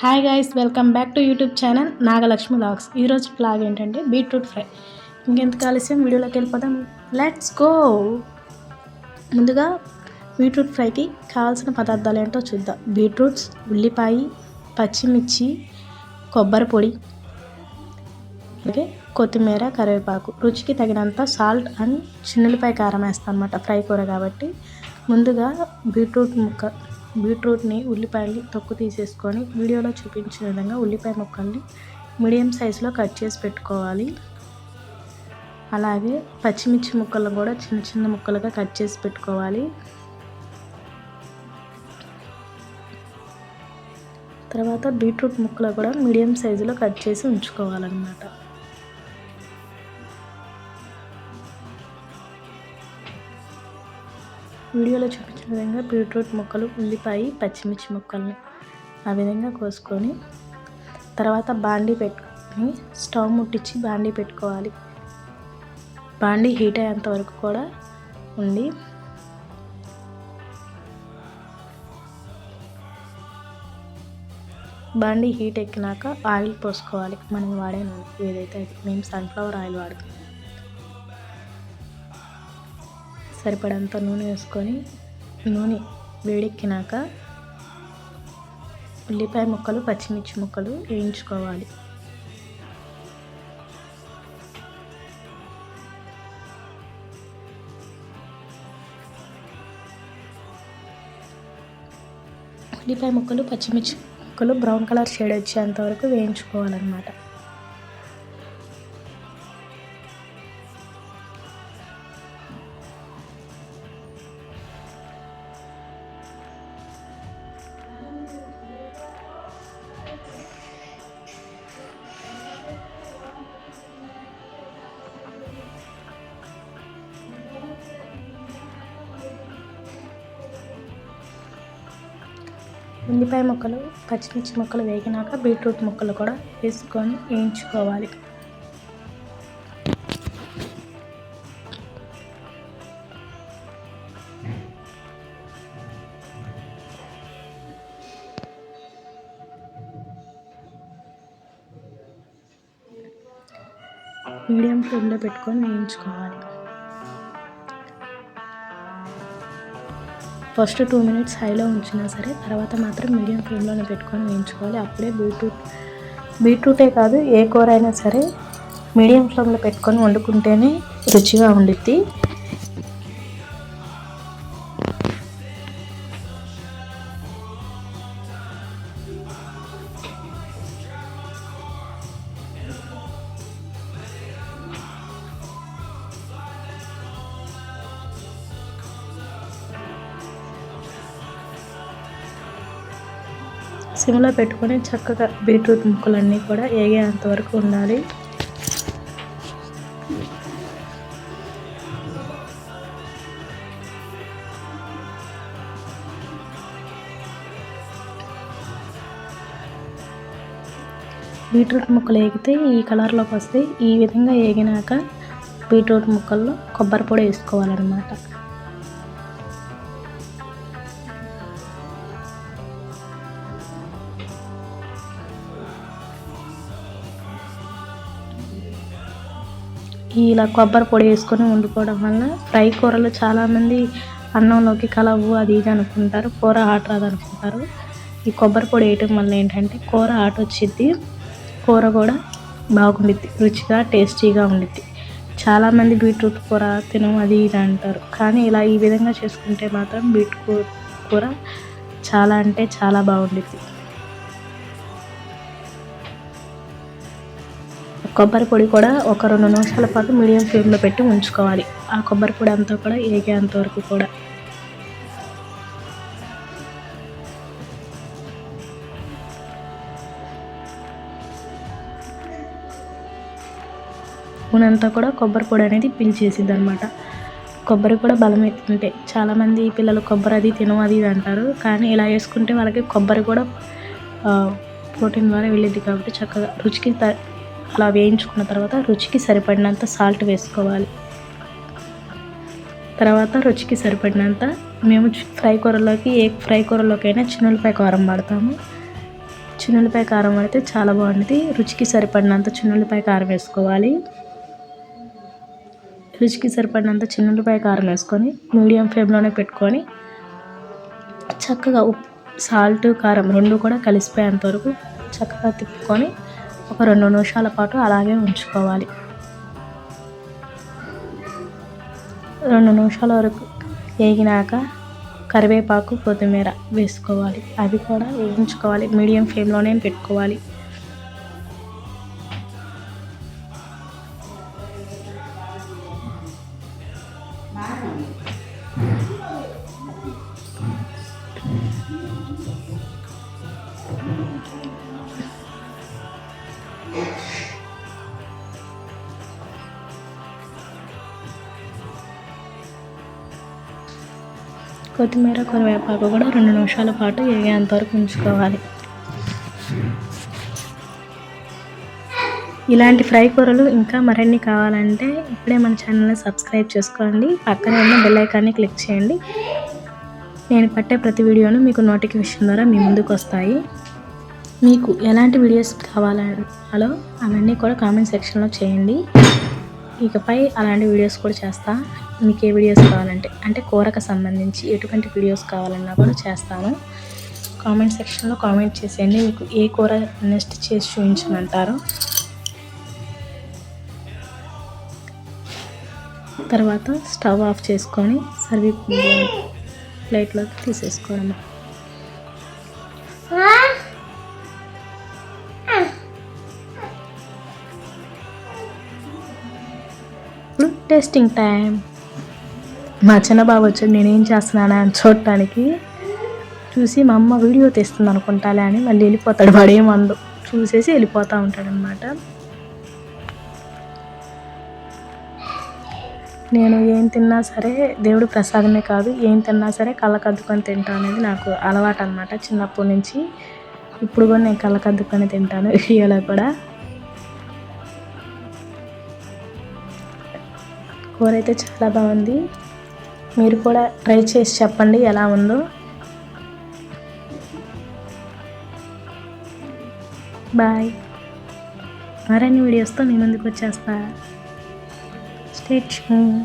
Hi guys, welcome back to YouTube channel Nagalakshmi vlogs. ఈరోజు vlog ఏంటంటే beetroot fry. ఇంకెందుకు ఆలస్యం, వీడియోలోకి వెళ్ళిపోదాం. Let's go. ముందుగా బీట్రూట్ ఫ్రైకి కావాల్సిన పదార్థాలు ఏంటో చూద్దాం. బీట్రూట్స్, ఉల్లిపాయ, పచ్చిమిర్చి, కొబ్బరి పొడి, అలాగే కొత్తిమీర, కరివేపాకు, రుచికి తగినంత సాల్ట్ అండ్ చిన్నులపాయ కారం వేస్తాను అనమాట, ఫ్రై కూర కాబట్టి. ముందుగా బీట్రూట్ని ఉల్లిపాయలు తొక్కు తీసేసుకొని వీడియోలో చూపించిన విధంగా ఉల్లిపాయ ముక్కల్ని మీడియం సైజులో కట్ చేసి పెట్టుకోవాలి. అలాగే పచ్చిమిర్చి ముక్కలను కూడా చిన్న చిన్న ముక్కలుగా కట్ చేసి పెట్టుకోవాలి. తర్వాత బీట్రూట్ ముక్కలు కూడా మీడియం సైజులో కట్ చేసి ఉంచుకోవాలన్నమాట. వీడియోలో చూపించిన విధంగా బీట్రూట్ ముక్కలు, ఉల్లిపాయ, పచ్చిమిర్చి ముక్కల్ని ఆ విధంగా కోసుకొని తర్వాత బాండీ పెట్టుకొని స్టవ్ ముట్టించి బాండీ పెట్టుకోవాలి. బాండీ హీట్ అయ్యేంత వరకు కూడా ఉండి బాండీ హీట్ ఎక్కినాక ఆయిల్ పోసుకోవాలి. మనం వాడే నూనె ఏదైతే అది, మేము సన్ఫ్లవర్ ఆయిల్ వాడతాం. సరిపడంత నూనె వేసుకొని నూనె వేడెక్కినాక ఉల్లిపాయ ముక్కలు, పచ్చిమిర్చి ముక్కలు వేయించుకోవాలి. ఉల్లిపాయ ముక్కలు, పచ్చిమిర్చి ముక్కలు బ్రౌన్ కలర్ షేడ్ వచ్చేంత వరకు వేయించుకోవాలన్నమాట. ఉల్లిపాయ ముక్కలు, పచ్చిమిర్చి ముక్కలు వేగినాక బీట్రూట్ ముక్కలు కూడా వేసుకొని వేయించుకోవాలి. మీడియం ఫ్లేమ్లో పెట్టుకొని వేయించుకోవాలి. ఫస్ట్ 2 మినిట్స్ హైలో ఉంచినా సరే, తర్వాత మాత్రం మీడియం ఫ్లేమ్లోనే పెట్టుకొని వేయించుకోవాలి. అప్పుడే బీట్రూటే కాదు, ఏ కూర అయినా సరే మీడియం ఫ్లేమ్లో పెట్టుకొని వండుకుంటేనే రుచిగా ఉండిద్ది. సిమ్లో పెట్టుకొని చక్కగా బీట్రూట్ ముక్కలన్నీ కూడా వేగేంత వరకు ఉండాలి. బీట్రూట్ ముక్కలు వేగితే ఈ కలర్లోకి వస్తాయి. ఈ విధంగా వేగినాక బీట్రూట్ ముక్కల్లో కొబ్బరి పొడి వేసుకోవాలన్నమాట. ఇలా కొబ్బరి పొడి వేసుకొని వండుకోవడం వల్ల ఫ్రై కూరలు చాలామంది అన్నంలోకి కలవు అది ఇది అనుకుంటారు, కూర హాట్ రాదు అనుకుంటారు. ఈ కొబ్బరి పొడి వేయటం వల్ల ఏంటంటే కూర హాట్ వచ్చిద్ది, కూర కూడా బాగుండిద్ది, రుచిగా టేస్టీగా ఉండిద్ది. చాలామంది బీట్రూట్ కూర తినము అది ఇది అంటారు, కానీ ఇలా ఈ విధంగా చేసుకుంటే మాత్రం బీట్రూట్ కూర చాలా అంటే చాలా బాగుండిద్ది. కొబ్బరి పొడి కూడా ఒక 2 నిమిషాల పాటు మీడియం ఫ్లేమ్లో పెట్టి ఉంచుకోవాలి. ఆ కొబ్బరి పొడి అంతా కూడా వేగేంత వరకు కూడా. నూనె అంతా కూడా కొబ్బరి పొడి అనేది పీల్చేసిద్ది అనమాట. కొబ్బరి కూడా బలం ఎత్తుంటే చాలామంది పిల్లలు కొబ్బరి అది తినము అది ఇది అంటారు, కానీ ఇలా వేసుకుంటే వాళ్ళకి కొబ్బరి కూడా ప్రోటీన్ ద్వారా వెళ్ళిద్ది కాబట్టి చక్కగా రుచికి అలా వేయించుకున్న తర్వాత రుచికి సరిపడినంత సాల్ట్ వేసుకోవాలి. తర్వాత రుచికి సరిపడినంత మేము ఫ్రై కూరలోకి ఏ ఫ్రై కూరలోకైనా చిన్నులపాయ కారం వాడతాము. చిన్నులపాయ కారం అయితే చాలా బాగుంటుంది. రుచికి సరిపడినంత చిన్నులపాయ కారం వేసుకోవాలి. రుచికి సరిపడినంత చిన్నులపాయ కారం వేసుకొని మీడియం ఫ్లేమ్లోనే పెట్టుకొని చక్కగా ఉప్పు, సాల్ట్, కారం రెండు కూడా కలిసిపోయేంత వరకు చక్కగా తిప్పుకొని ఒక 2 నిమిషాల పాటు అలాగే ఉంచుకోవాలి. 2 నిమిషాల వరకు వేగినాక కరివేపాకు, కొత్తిమీర వేసుకోవాలి. అవి కూడా వేయించుకోవాలి. మీడియం ఫ్లేమ్లోనే పెట్టుకోవాలి. కొత్తిమీర, కరివేపాకు కూడా 2 నిమిషాల పాటు వేగేంత వరకు ఉంచుకోవాలి. ఇలాంటి ఫ్రై కూరలు ఇంకా మరిన్ని కావాలంటే ఇప్పుడే మన ఛానల్ని సబ్స్క్రైబ్ చేసుకోండి. పక్కనే ఉన్న బెల్ ఐకాన్ని క్లిక్ చేయండి. నేను పట్టే ప్రతి వీడియోను మీకు నోటిఫికేషన్ ద్వారా మీ ముందుకు వస్తాయి. మీకు ఎలాంటి వీడియోస్ కావాలో అవన్నీ కూడా కామెంట్ సెక్షన్లో చేయండి. ఇకపై అలాంటి వీడియోస్ కూడా చేస్తా. మీకు ఏ వీడియోస్ కావాలంటే అంటే కూరకు సంబంధించి ఎటువంటి వీడియోస్ కావాలన్నా కూడా చేస్తాను. కామెంట్ సెక్షన్లో కామెంట్ చేసేయండి. మీకు ఏ కూర నెక్స్ట్ చేసి చూపించమంటారో. తర్వాత స్టవ్ ఆఫ్ చేసుకొని సర్వింగ్ ప్లేట్లోకి తీసేసుకోవడం. ఇప్పుడు టేస్టింగ్ టైం. మా చిన్న బాబు వచ్చాడు నేనేం చేస్తున్నానా అని చూడటానికి. చూసి మా అమ్మ వీడియో తీస్తుంది అనుకుంటాలే అని మళ్ళీ వెళ్ళిపోతాడు. వాడేమందు చూసేసి వెళ్ళిపోతూ ఉంటాడు అనమాట. నేను ఏం తిన్నా సరే దేవుడు ప్రసాదమే కాదు, ఏం తిన్నా సరే కళ్ళకద్దుకొని తింటా అనేది నాకు అలవాటు అనమాట చిన్నప్పటి నుంచి. ఇప్పుడు కూడా నేను కళ్ళకద్దుకొని తింటాను వీడియోలో కూడా. కూర అయితే చాలా బాగుంది. మీరు కూడా ట్రై చేసి చెప్పండి ఎలా ఉందో. బాయ్. మరిన్ని వీడియోస్తో మీ ముందుకు వచ్చేస్తా. Stay tuned.